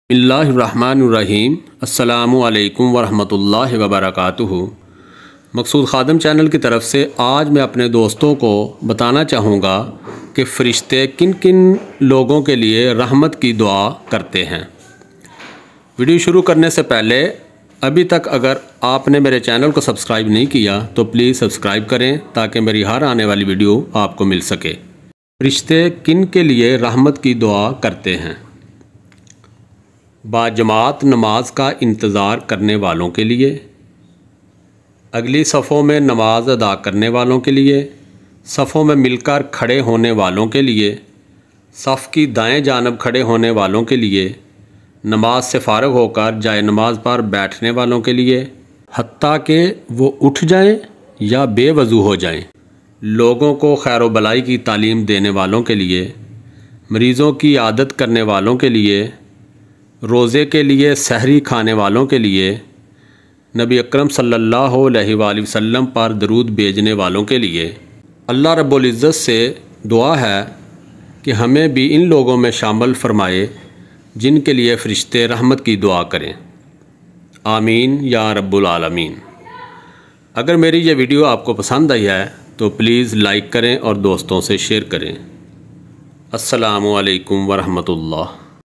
बिस्मिल्लाहिर्रहमानिर्रहीम अस्सलामु अलैकुम वरहमतुल्लाहि वबरकातुहू। मकसूद ख़ादम चैनल की तरफ से आज मैं अपने दोस्तों को बताना चाहूँगा कि फ़रिश्ते किन किन लोगों के लिए रहमत की दुआ करते हैं। वीडियो शुरू करने से पहले अभी तक अगर आपने मेरे चैनल को सब्सक्राइब नहीं किया तो प्लीज़ सब्सक्राइब करें ताकि मेरी हर आने वाली वीडियो आपको मिल सके। फ़रिश्ते किन के लिए रहमत की दुआ करते हैं? बाजमात नमाज का इंतज़ार करने वालों के लिए, अगली सफ़ों में नमाज अदा करने वालों के लिए, सफ़ों में मिलकर खड़े होने वालों के लिए, सफ़ की दाएं जानब खड़े होने वालों के लिए, नमाज से फ़ारग होकर जाए नमाज पर बैठने वालों के लिए, हत्ता कि वो उठ जाएं या बेवज़ू हो जाएं, लोगों को खैर व भलाई की तालीम देने वालों के लिए, मरीज़ों की आदत करने वालों के लिए, रोज़े के लिए सहरी खाने वालों के लिए, नबी अकरम सल्लल्लाहु अलैहि वसल्लम पर दरूद भेजने वालों के लिए। अल्लाह रब्बुल इज़्ज़त से दुआ है कि हमें भी इन लोगों में शामिल फरमाए जिनके लिए फ़रिश्ते रहमत की दुआ करें। आमीन या रब्बुल आलमीन। अगर मेरी ये वीडियो आपको पसंद आई है तो प्लीज़ लाइक करें और दोस्तों से शेयर करें। अस्सलामु अलैकुम वरहमतुल्लाह।